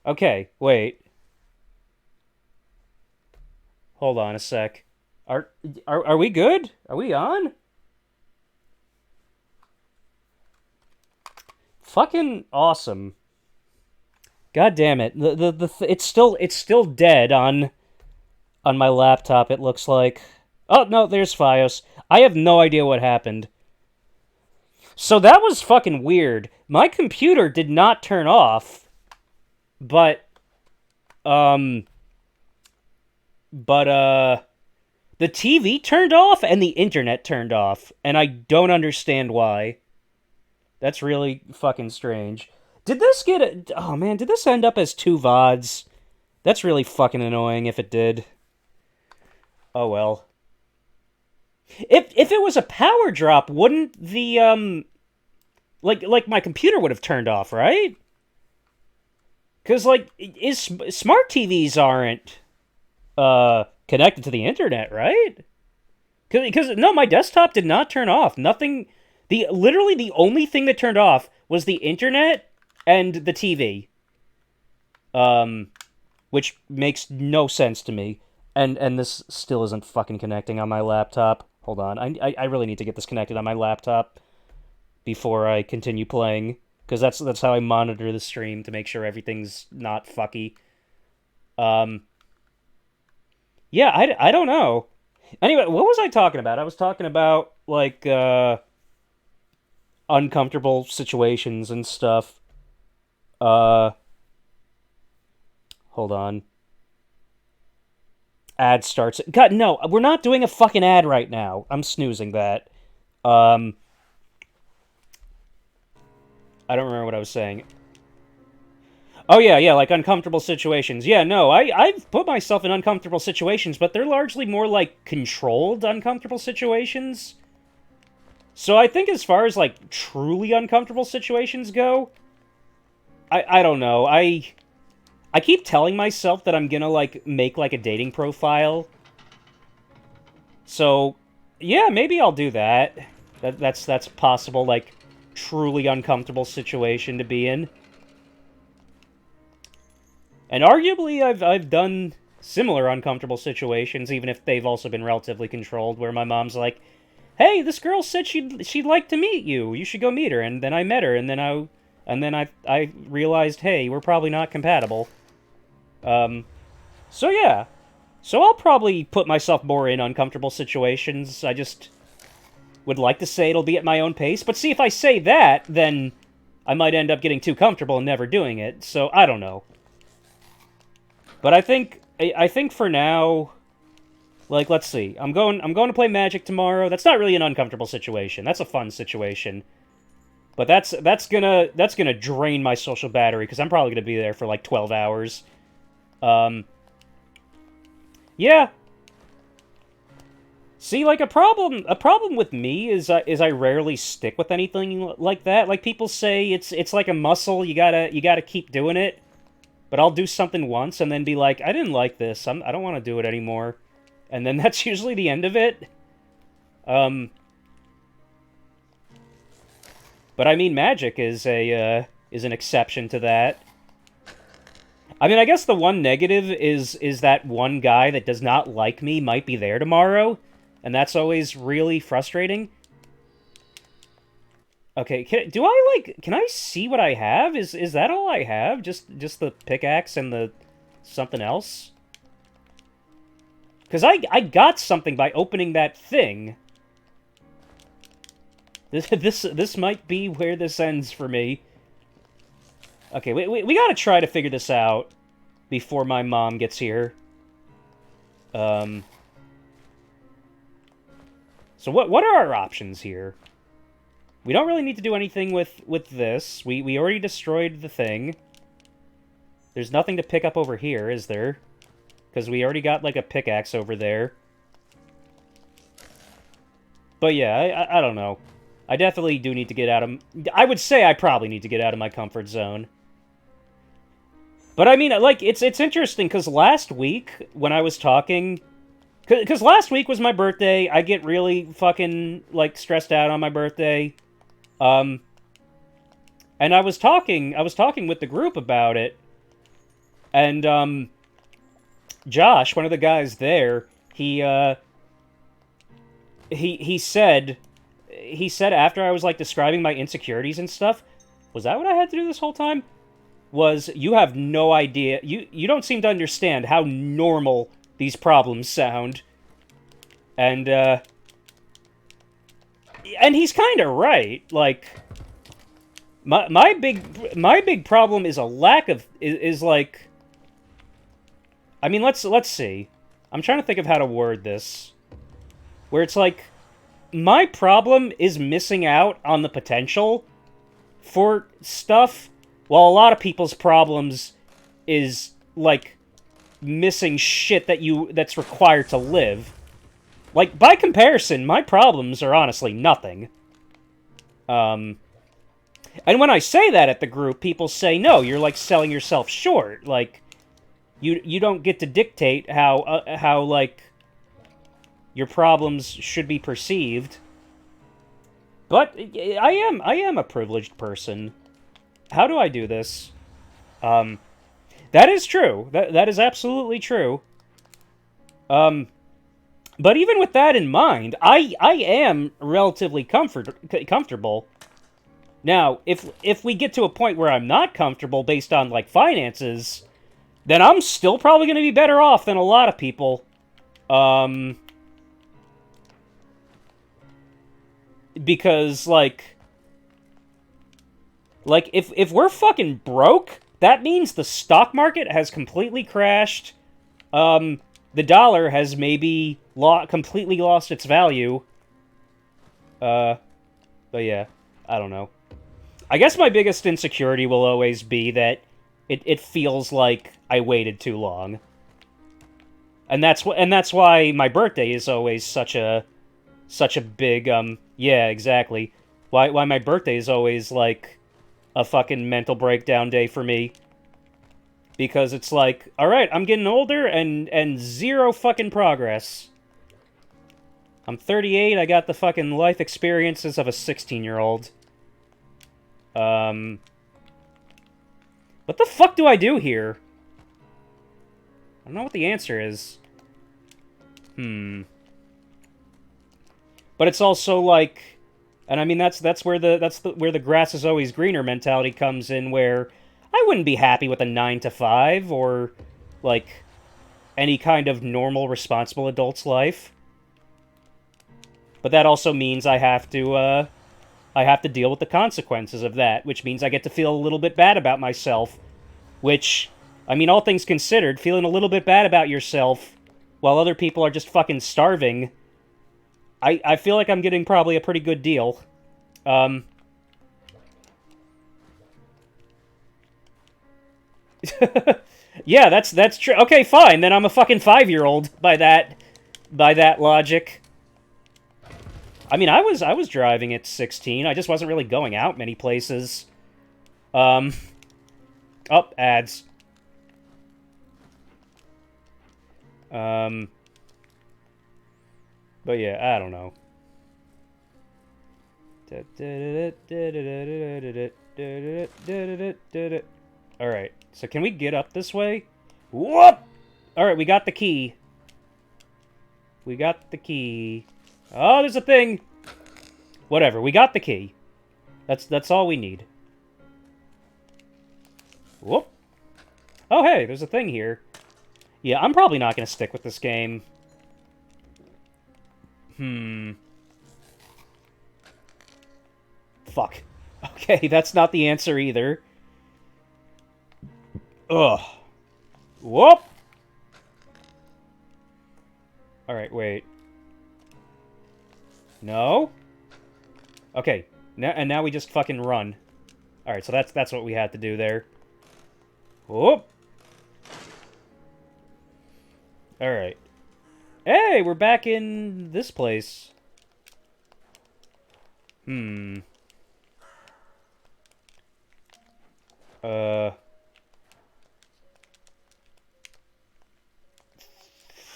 Okay, wait. Hold on a sec. Are are we good? Are we on? Fucking awesome. God damn it. It's still dead on my laptop, it looks like. Oh, no, there's Fios. I have no idea what happened. So that was fucking weird. My computer did not turn off, but um but the TV turned off and the internet turned off, and I don't understand why. That's really fucking strange. Did this get oh man, did this end up as two VODs? That's really fucking annoying if it did. Oh well. If it was a power drop, wouldn't the like my computer would have turned off, right? Cuz like is smart TVs aren't connected to the internet, right? Cuz no, my desktop did not turn off. Nothing the literally the only thing that turned off was the internet and the TV. Um which makes no sense to me. And this still isn't fucking connecting on my laptop. Hold on. I really need to get this connected on my laptop before I continue playing, because that's how I monitor the stream to make sure everything's not fucky. Um, yeah, I don't know. Anyway, what was I talking about? I was talking about like uncomfortable situations and stuff. Uh, hold on. Ad starts. God, no, we're not doing a fucking ad right now. I'm snoozing that. Um, I don't remember what I was saying. Oh yeah, like uncomfortable situations. Yeah, no, I've put myself in uncomfortable situations, but they're largely more like controlled uncomfortable situations. So I think as far as like truly uncomfortable situations go, I don't know. I keep telling myself that I'm gonna like make like a dating profile. So yeah, maybe I'll do that. That's possible like truly uncomfortable situation to be in. And arguably, I've done similar uncomfortable situations, even if they've also been relatively controlled, where my mom's like, "Hey, this girl said she'd like to meet you. You should go meet her." And then I met her, and then I realized, hey, we're probably not compatible. Um, so yeah, so I'll probably put myself more in uncomfortable situations. I just would like to say it'll be at my own pace, but see, if I say that, then I might end up getting too comfortable and never doing it. So I don't know. But I think for now, like let's see. I'm going to play Magic tomorrow. That's not really an uncomfortable situation. That's a fun situation. But that's gonna drain my social battery because I'm probably gonna be there for like 12 hours. Um, yeah. See, like a problem with me is I rarely stick with anything like that. Like people say, it's like a muscle. You gotta keep doing it. But I'll do something once and then be like, I didn't like this. I don't want to do it anymore. And then that's usually the end of it. Um, but I mean, Magic is an exception to that. I mean, I guess the one negative is that one guy that does not like me might be there tomorrow, and that's always really frustrating. Okay, can I see what I have? Is that all I have? Just the pickaxe and the something else? Because I got something by opening that thing. This might be where this ends for me. Okay, we gotta try to figure this out before my mom gets here. Um. So what are our options here? We don't really need to do anything with this. We already destroyed the thing. There's nothing to pick up over here, is there? Because we already got, like, a pickaxe over there. But yeah, I don't know. I definitely do need to get out of... I would say I probably need to get out of my comfort zone. But I mean, like, it's interesting, because last week, when I was talking... Because last week was my birthday, I get really fucking, like, stressed out on my birthday. And I was talking with the group about it, And, Josh, one of the guys there, he said after I was, like, describing my insecurities and stuff, was that what I had to do this whole time? Was, you have no idea, you don't seem to understand how normal these problems sound. And he's kind of right. Like, my big problem is a lack of, is like, I mean, let's see. I'm trying to think of how to word this. Where it's like, my problem is missing out on the potential for stuff, while a lot of people's problems is, like, missing shit that's required to live. Like, by comparison, my problems are honestly nothing. And when I say that at the group, people say, no, you're, like, selling yourself short. Like, you don't get to dictate how, like, your problems should be perceived. But I am a privileged person. How do I do this? That is true. That is absolutely true. But even with that in mind, I am relatively comfortable. Now, if we get to a point where I'm not comfortable based on, like, finances, then I'm still probably going to be better off than a lot of people. Because, like, if we're fucking broke, that means the stock market has completely crashed. The dollar has maybe completely lost its value. But yeah, I don't know. I guess my biggest insecurity will always be that it feels like I waited too long. And that's why my birthday is always such a big, yeah, exactly. Why my birthday is always, like, a fucking mental breakdown day for me. Because it's like, alright, I'm getting older and zero fucking progress. I'm 38, I got the fucking life experiences of a 16-year-old. What the fuck do I do here? I don't know what the answer is. But it's also like, and I mean that's where the grass is always greener mentality comes in, where I wouldn't be happy with a 9 to 5 or, like, any kind of normal, responsible adult's life. But that also means I have to deal with the consequences of that, which means I get to feel a little bit bad about myself. Which, I mean, all things considered, feeling a little bit bad about yourself while other people are just fucking starving, I feel like I'm getting probably a pretty good deal. Yeah, that's true. Okay, fine. Then I'm a fucking 5-year-old by that logic. I mean, I was driving at 16. I just wasn't really going out many places. Oh, ads. But yeah, I don't know. Alright, so can we get up this way? Whoop! Alright, we got the key. We got the key. Oh, there's a thing! Whatever, we got the key. That's all we need. Whoop! Oh, hey, there's a thing here. Yeah, I'm probably not gonna stick with this game. Fuck. Okay, that's not the answer either. Ugh. Whoop! Alright, wait. No? Okay, now we just fucking run. Alright, so that's what we had to do there. Whoop! Alright. Hey, we're back in this place.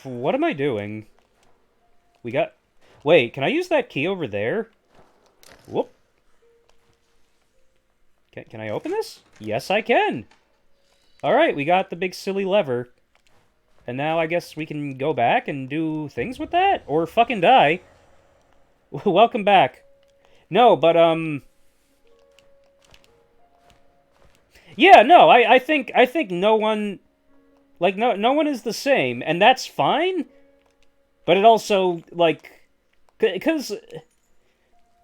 What am I doing? We got... Wait, can I use that key over there? Whoop. Can I open this? Yes, I can. Alright, we got the big silly lever. And now I guess we can go back and do things with that? Or fucking die. Welcome back. No, but, yeah, no, I think no one... Like, no one is the same, and that's fine. But it also, like... Because...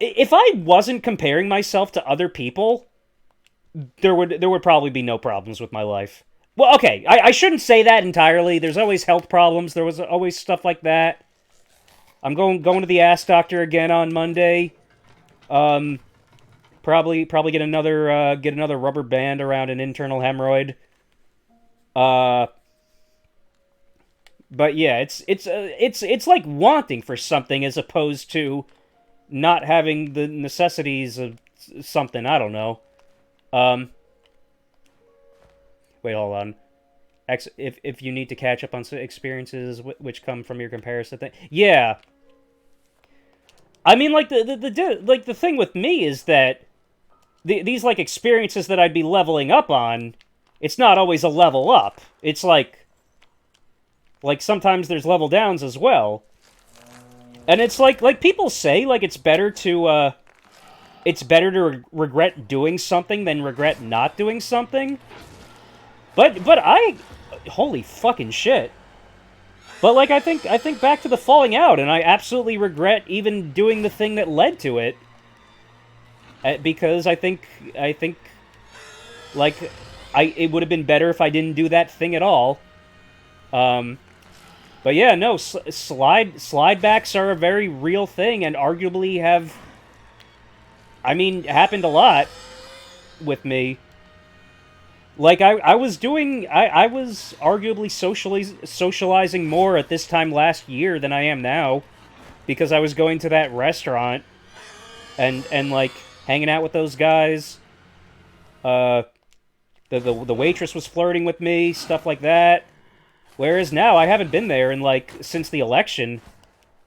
If I wasn't comparing myself to other people, there would probably be no problems with my life. Well, okay, I shouldn't say that entirely. There's always health problems. There was always stuff like that. I'm going to the ass doctor again on Monday. Probably get another rubber band around an internal hemorrhoid. But yeah, it's like wanting for something as opposed to not having the necessities of something. I don't know. Wait, hold on. If you need to catch up on experiences which come from your comparison thing, yeah. I mean, like the thing with me is that these like experiences that I'd be leveling up on, it's not always a level up. It's like sometimes there's level downs as well. And it's like people say, like it's better to regret doing something than regret not doing something. But holy fucking shit. But like I think back to the falling out, and I absolutely regret even doing the thing that led to it. Because I think like it would have been better if I didn't do that thing at all. But yeah, no, slide backs are a very real thing, and arguably have, I mean, happened a lot with me. Like, I was arguably socializing more at this time last year than I am now, because I was going to that restaurant, and like, hanging out with those guys. The waitress was flirting with me, stuff like that. Whereas now, I haven't been there in, like, since the election.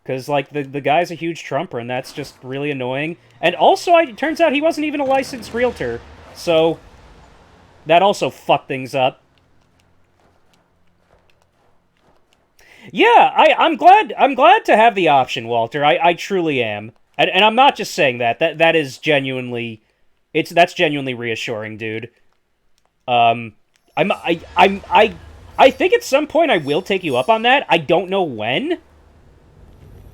Because, like, the guy's a huge Trumper, and that's just really annoying. And also, it turns out he wasn't even a licensed realtor. So, that also fucked things up. Yeah, I'm glad to have the option, Walter. I truly am. And I'm not just saying that. That is genuinely... That's genuinely reassuring, dude. I think at some point I will take you up on that. I don't know when.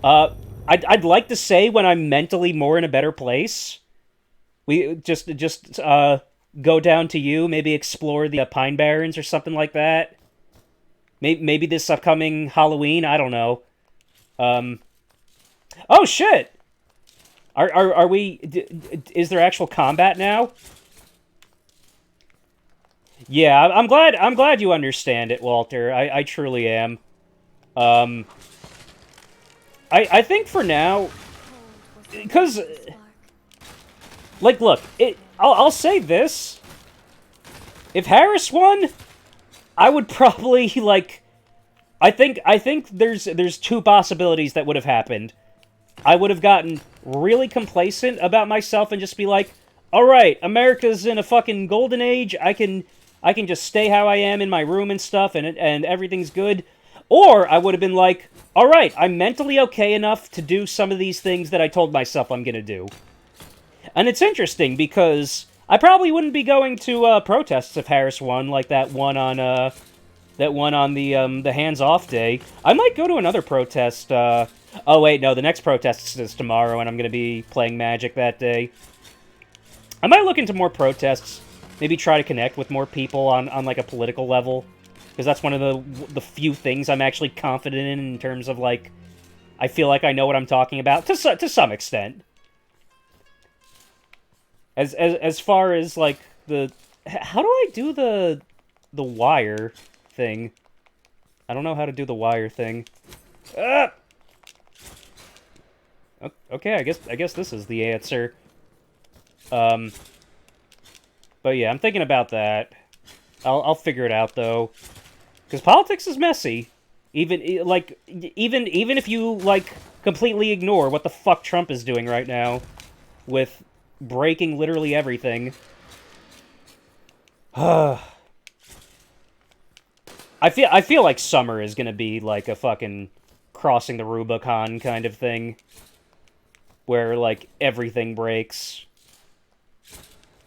I'd like to say when I'm mentally more in a better place. We just go down to you, maybe explore the Pine Barrens or something like that. Maybe this upcoming Halloween. I don't know. Oh shit! Are we? Is there actual combat now? Yeah, I'm glad you understand it, Walter. I truly am. I think for now, because, like, look, I'll say this. If Harris won, I would probably, like, I think there's two possibilities that would have happened. I would have gotten really complacent about myself and just be like, alright, America's in a fucking golden age, I can just stay how I am in my room and stuff, and everything's good. Or I would have been like, alright, I'm mentally okay enough to do some of these things that I told myself I'm gonna do. And it's interesting, because I probably wouldn't be going to protests if Harris won, like that one on the hands-off day. I might go to another protest, oh wait, no, the next protest is tomorrow, and I'm gonna be playing Magic that day. I might look into more protests. Maybe try to connect with more people on like, a political level. Because that's one of the few things I'm actually confident in terms of, like, I feel like I know what I'm talking about, to some extent. As far as, like, how do I do the wire thing? I don't know how to do the wire thing. Ah! Okay, I guess this is the answer. But yeah, I'm thinking about that. I'll figure it out, though. Because politics is messy. Even if you, like, completely ignore what the fuck Trump is doing right now. With breaking literally everything. I feel like summer is gonna be like a fucking crossing the Rubicon kind of thing, where like everything breaks.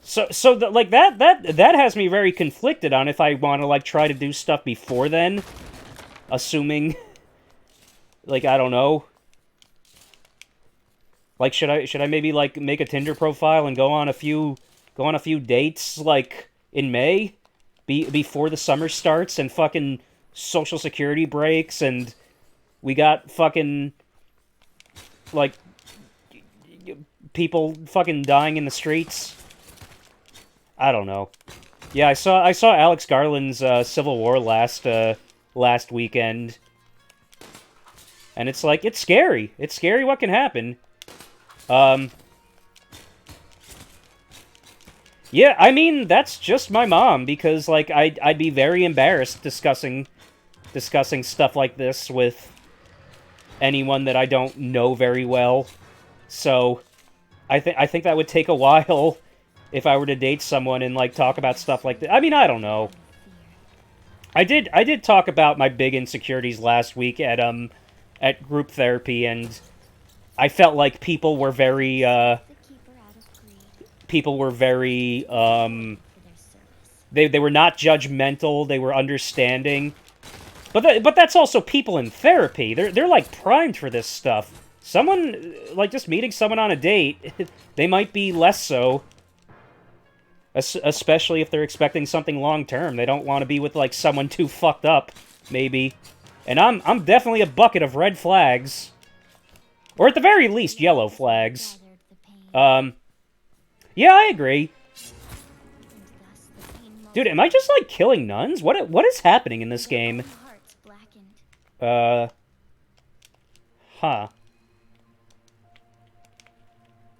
So like that has me very conflicted on if I want to like try to do stuff before then, assuming, like, I don't know. Like, should I maybe like make a Tinder profile and go on a few dates like in May, before the summer starts and fucking Social Security breaks and we got fucking like people fucking dying in the streets. I don't know. Yeah, I saw Alex Garland's Civil War last weekend, and it's like it's scary. It's scary what can happen. Um, yeah, I mean that's just my mom because like I'd be very embarrassed discussing stuff like this with anyone that I don't know very well. So I think that would take a while if I were to date someone and like talk about stuff like that. I mean, I don't know. I did talk about my big insecurities last week at group therapy, and I felt like people were very they were not judgmental, they were understanding. But that's also people in therapy. They're like primed for this stuff. Someone like just meeting someone on a date, they might be less so. Especially if they're expecting something long term. They don't want to be with like someone too fucked up, maybe. And I'm definitely a bucket of red flags. Or at the very least, yellow flags. Yeah, I agree. Dude, am I just like killing nuns? What is happening in this game? Huh.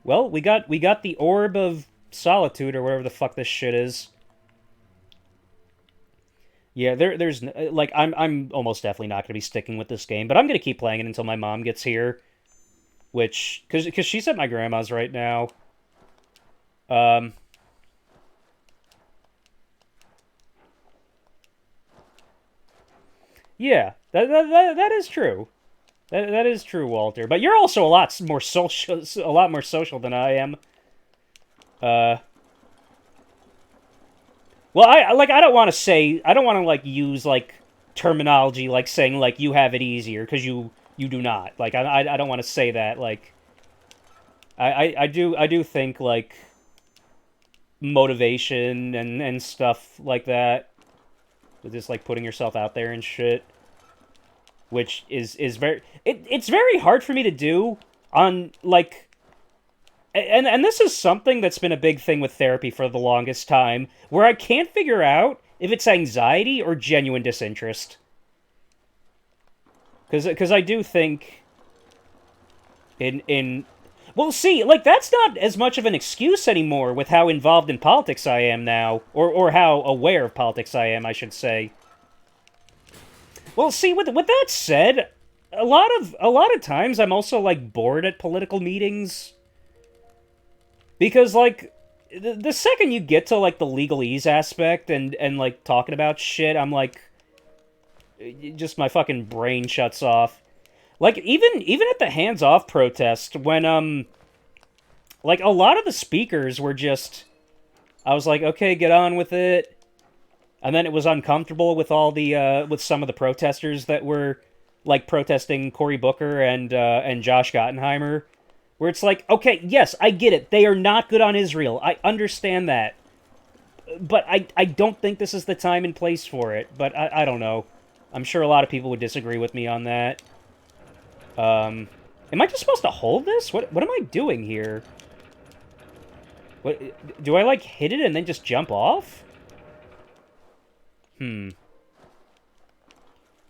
Well, we got the Orb of Solitude, or whatever the fuck this shit is. Yeah, there's like I'm almost definitely not gonna be sticking with this game, but I'm gonna keep playing it until my mom gets here, which because she's at my grandma's right now. Um, yeah, that is true. That is true, Walter. But you're also a lot more social than I am. Uh, Well, I don't want to say I don't want to like use like terminology like saying like you have it easier because you do not. Like I don't want to say that. Like I do think like motivation and stuff like that, with just like putting yourself out there and shit, which is very it's very hard for me to do on like. And this is something that's been a big thing with therapy for the longest time, where I can't figure out if it's anxiety or genuine disinterest. Because I do think in well, see, like that's not as much of an excuse anymore with how involved in politics I am now, or how aware of politics I am, I should say. Well, see, with that said, a lot of times I'm also like bored at political meetings. Because, like, the second you get to, like, the legalese aspect and like, talking about shit, I'm like, just my fucking brain shuts off. Like, even at the hands-off protest, when, like, a lot of the speakers were just, I was like, okay, get on with it. And then it was uncomfortable with with some of the protesters that were, like, protesting Cory Booker and Josh Gottenheimer. Where it's like, okay, yes, I get it. They are not good on Israel. I understand that. But I don't think this is the time and place for it. But I don't know. I'm sure a lot of people would disagree with me on that. Am I just supposed to hold this? What am I doing here? What, do I, like, hit it and then just jump off?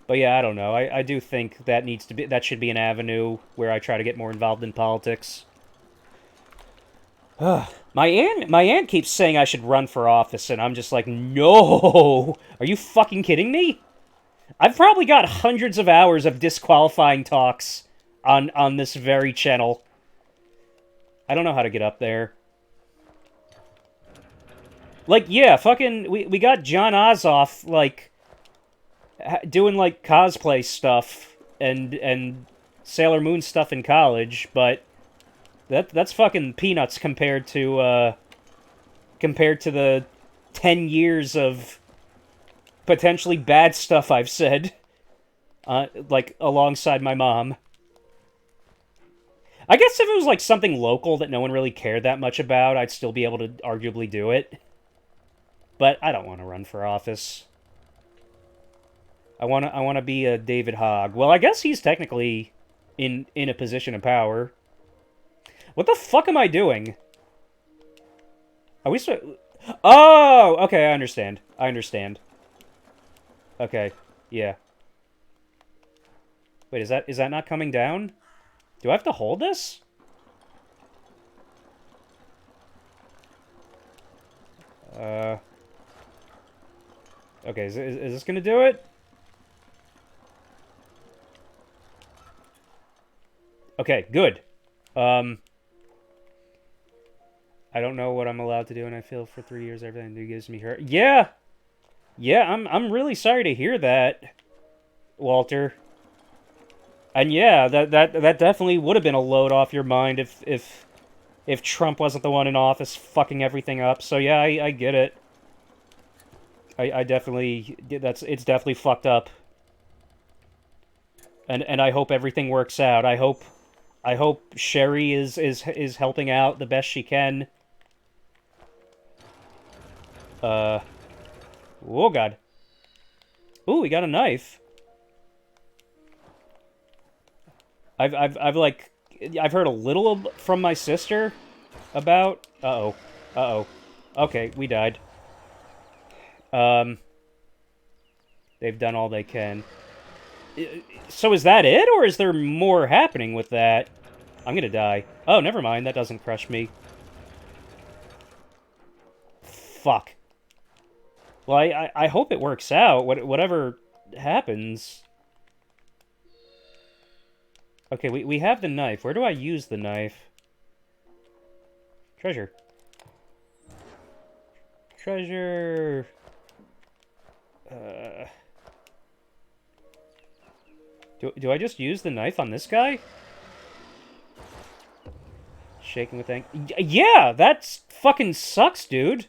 But yeah, I don't know. I do think that should be an avenue where I try to get more involved in politics. My aunt keeps saying I should run for office, and I'm just like, no! Are you fucking kidding me? I've probably got hundreds of hours of disqualifying talks on this very channel. I don't know how to get up there. Like, yeah, fucking, we got John Ossoff, like, doing like cosplay stuff and Sailor Moon stuff in college, but that's fucking peanuts compared to the 10 years of potentially bad stuff I've said, like alongside my mom. I guess if it was like something local that no one really cared that much about, I'd still be able to arguably do it. But I don't want to run for office. I want to be a David Hogg. Well, I guess he's technically in a position of power. What the fuck am I doing? Are we Oh, okay, I understand. I understand. Okay, yeah. Wait, is that not coming down? Do I have to hold this? Okay, is this gonna do it? Okay, good. I don't know what I'm allowed to do, and I feel for 3 years everything that gives me hurt. Yeah! Yeah, I'm really sorry to hear that, Walter. And yeah, that definitely would have been a load off your mind if Trump wasn't the one in office fucking everything up. So yeah, I get it. I definitely it's definitely fucked up. And I hope everything works out. I hope Sherry is helping out the best she can. Oh god. Ooh, we got a knife. I've heard a little from my sister about. Uh oh. Okay, we died. They've done all they can. So is that it, or is there more happening with that? I'm gonna die. Oh, never mind. That doesn't crush me. Fuck. Well, I hope it works out. Whatever happens. Okay, we have the knife. Where do I use the knife? Treasure. Treasure. Do I just use the knife on this guy? Shaking with anger. Yeah, that fucking sucks, dude.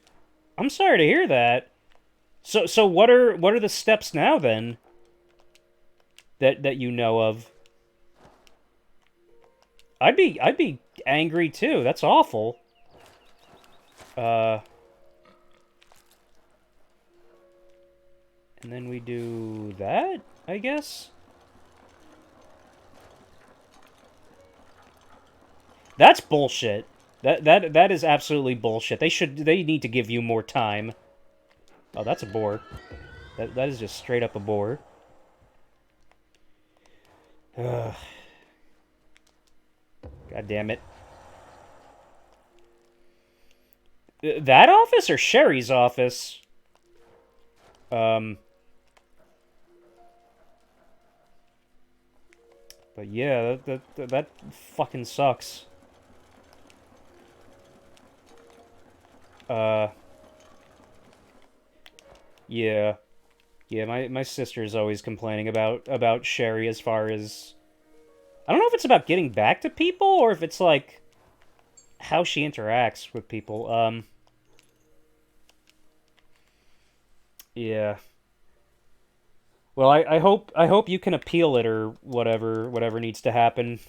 I'm sorry to hear that. So what are the steps now then? That you know of? I'd be angry too. That's awful. And then we do that, I guess? That's bullshit. That is absolutely bullshit. They need to give you more time. Oh, that's a boar. That is just straight up a boar. Ugh. God damn it. That office or Sherry's office? But yeah, that fucking sucks. Yeah. Yeah, my sister's always complaining about Sherry as far as... I don't know if it's about getting back to people, or if it's, like, how she interacts with people. Yeah. Well, I hope you can appeal it, or whatever needs to happen.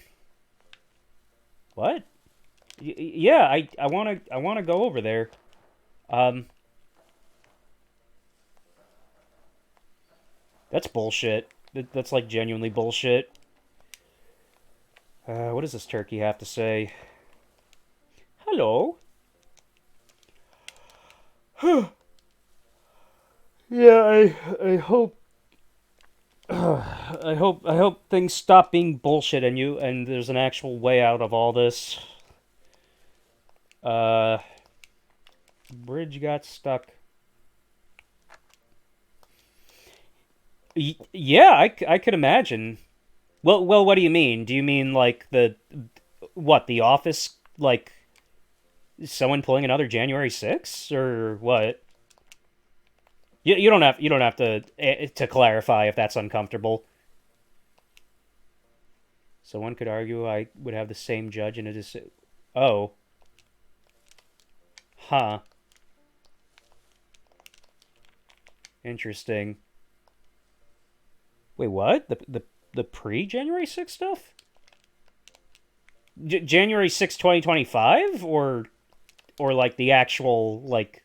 What? Yeah, I wanna go over there. That's bullshit. That's like genuinely bullshit. What does this turkey have to say? Hello. Yeah, I hope I hope things stop being bullshit and there's an actual way out of all this. Bridge got stuck. Yeah, I could imagine. Well, what do you mean? Do you mean like the Office, like someone pulling another January 6th or what? you don't have to clarify if that's uncomfortable. So one could argue I would have the same judge in a decision. Oh, huh. Interesting. Wait, what? The pre January 6th stuff? January 6th, 2025, or like the actual like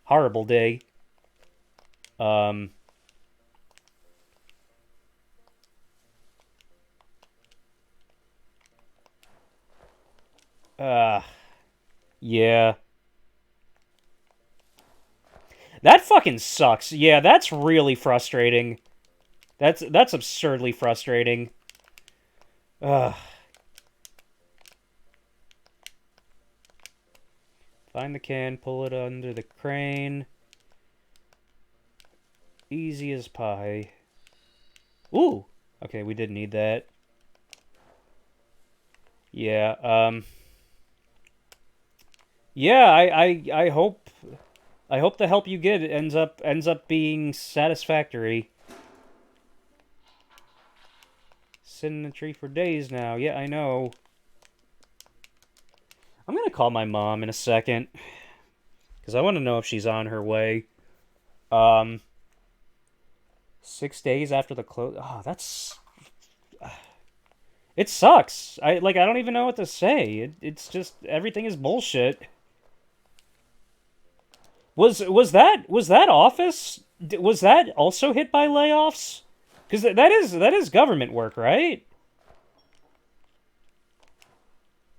horrible day. Um. Uh. Yeah. That fucking sucks. Yeah, that's really frustrating. That's absurdly frustrating. Ugh. Find the can, pull it under the crane. Easy as pie. Ooh. Okay, we did need that. Yeah. Yeah. I hope the help you get ends up being satisfactory. Sitting in a tree for days now. Yeah, I know. I'm gonna call my mom in a second because I want to know if she's on her way. Um, 6 days after the close. Oh, that's it sucks. I don't even know what to say. It's just everything is bullshit. Was that office? Was that also hit by layoffs? Because that is government work, right?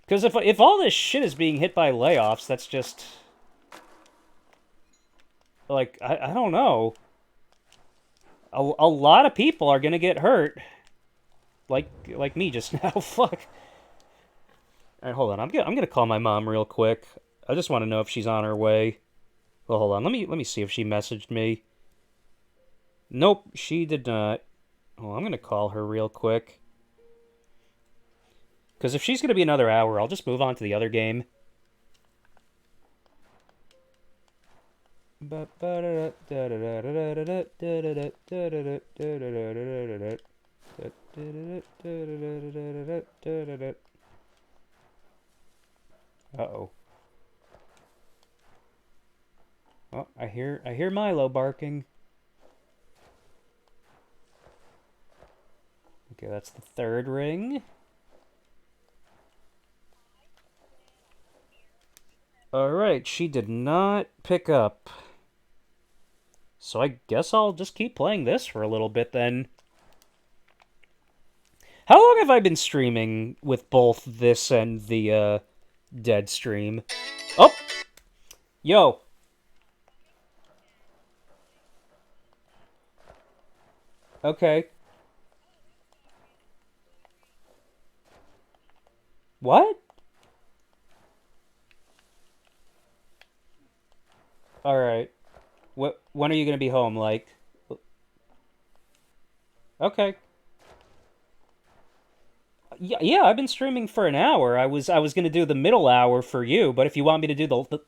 Because if all this shit is being hit by layoffs, that's just like I don't know. A lot of people are gonna get hurt, like me just now. Fuck. All right, hold on. I'm gonna call my mom real quick. I just want to know if she's on her way. Well, hold on. Let me see if she messaged me. Nope, she did not. Oh, I'm gonna call her real quick. Because if she's gonna be another hour, I'll just move on to the other game. Uh-oh. Oh, I hear Milo barking. Okay, that's the third ring. Alright, she did not pick up. So I guess I'll just keep playing this for a little bit then. How long have I been streaming with both this and the, dead stream? Oh! Yo! Okay. What? Alright. When are you gonna be home, like? Okay. Yeah, I've been streaming for an hour. I was gonna do the middle hour for you, but if you want me to do the...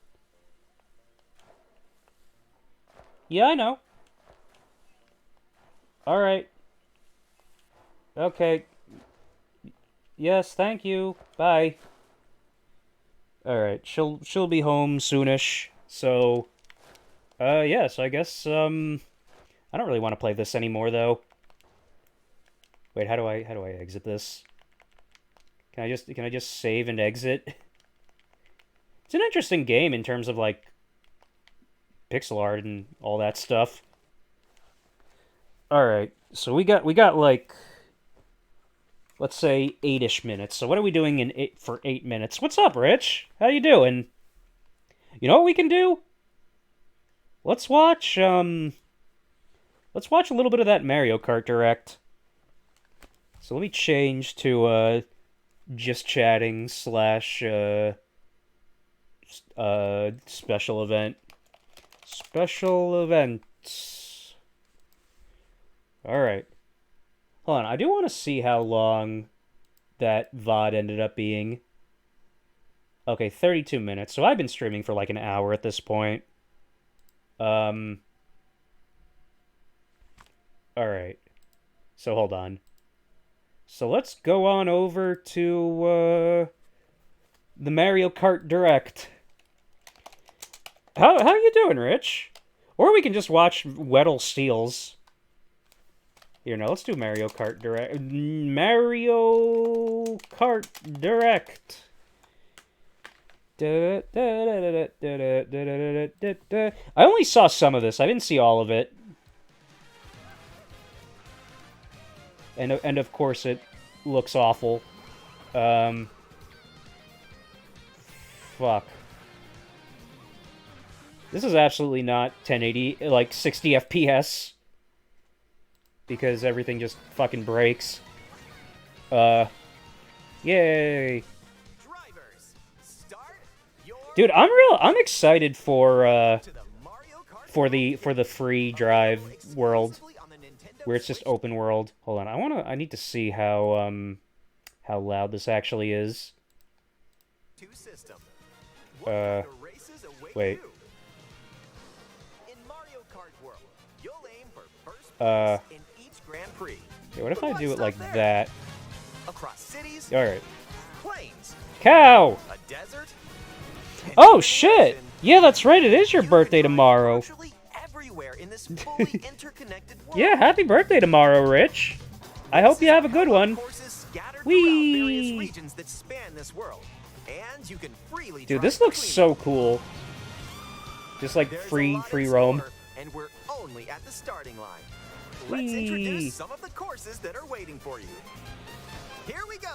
Yeah, I know. Alright. Okay. Yes, thank you. Bye. Alright, she'll be home soonish. So, yeah, so I guess, I don't really want to play this anymore, though. Wait, how do I exit this? Can I just save and exit? It's an interesting game in terms of, like, pixel art and all that stuff. Alright, so we got, like, let's say 8-ish minutes. So what are we doing for 8 minutes? What's up, Rich? How you doing? You know what we can do? Let's watch, let's watch a little bit of that Mario Kart Direct. So let me change to, just chatting slash, special event. Special events. Alright. Hold on, I do want to see how long that VOD ended up being. Okay, 32 minutes. So I've been streaming for like an hour at this point. Alright. So, hold on. So, let's go on over to, the Mario Kart Direct. How you doing, Rich? Or we can just watch Weddle Steals. Here, no, let's do Mario Kart Direct. Mario Kart Direct. I only saw some of this. I didn't see all of it. And of course it looks awful. Fuck. This is absolutely not 1080, like 60 FPS. Because everything just fucking breaks. Yay. Dude, I'm excited for the free drive world where it's just open world. Hold on. I need to see how loud this actually is. Wait. Yeah, what if I do it like that? Alright. Cow! Oh, shit! Yeah, that's right, it is your birthday tomorrow. Yeah, happy birthday tomorrow, Rich. I hope you have a good one. Whee! Dude, this looks so cool. Just like free roam. And we're only at the starting line. Let's introduce some of the courses that are waiting for you. Here we go.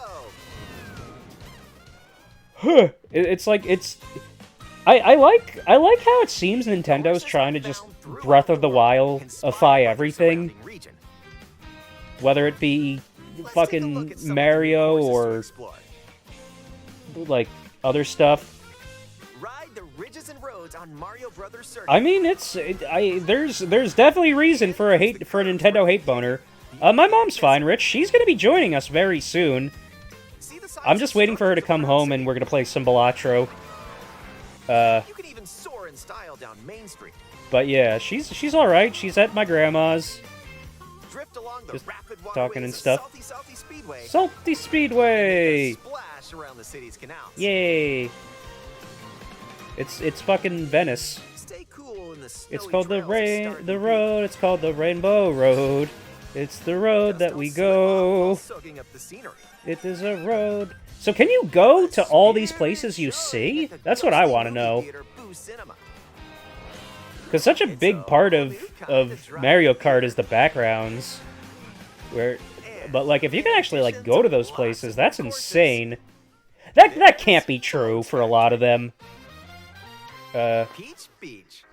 I like how it seems Nintendo's trying to just Breath of the Wild-ify everything. Whether it be fucking Mario or like other stuff. I mean, there's definitely reason for a Nintendo hate boner. My mom's fine, Rich. She's gonna be joining us very soon. I'm just waiting for her to come home and we're gonna play some Balatro. You can even soar in style down Main Street. But yeah, she's all right. She's at my grandma's. Drift along the just rapid talking and stuff. Salty Speedway. Salty Speedway. Splash around the city's canals. Yay. It's fucking Venice. Stay cool in the it's called the road. It's called the Rainbow Road. It's the road that we go. Soaking up the scenery. It is a road. So can you go to all these places you see? That's what I want to know. Because such a big part of Mario Kart is the backgrounds. But like, if you can actually like go to those places, that's insane. That can't be true for a lot of them. Peach Beach.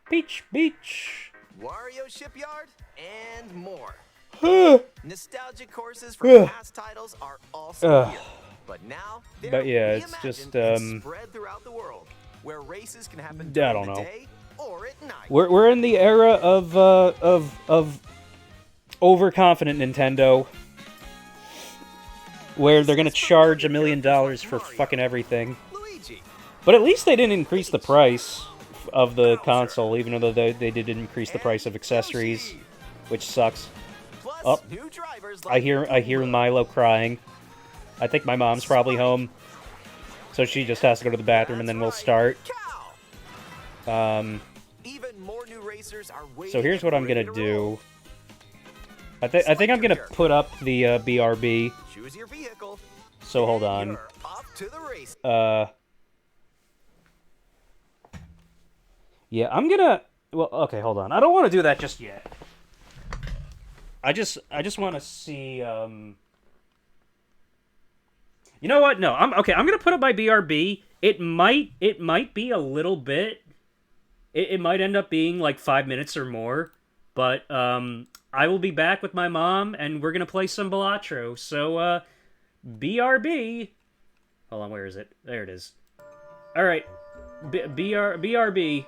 Peach Beach. Wario Shipyard and more. Nostalgic courses for past titles are also here. But now yeah, it's just spread throughout the world where races can happen during the day or at night. We're in the era of overconfident Nintendo, where they're gonna charge $1 million for fucking everything. But at least they didn't increase the price of the console, even though they did increase the price of accessories, which sucks. Oh, I hear Milo crying. I think my mom's probably home, so she just has to go to the bathroom and then we'll start. So here's what I'm gonna do. I think I'm gonna put up the BRB. So hold on. Yeah, I'm gonna. Well, okay, hold on. I don't want to do that just yet. I just want to see. You know what? No, I'm gonna put up my BRB. It might be a little bit. It might end up being like 5 minutes or more. But I will be back with my mom, and we're gonna play some Balatro. So BRB. Hold on, where is it? There it is. All right, BRB.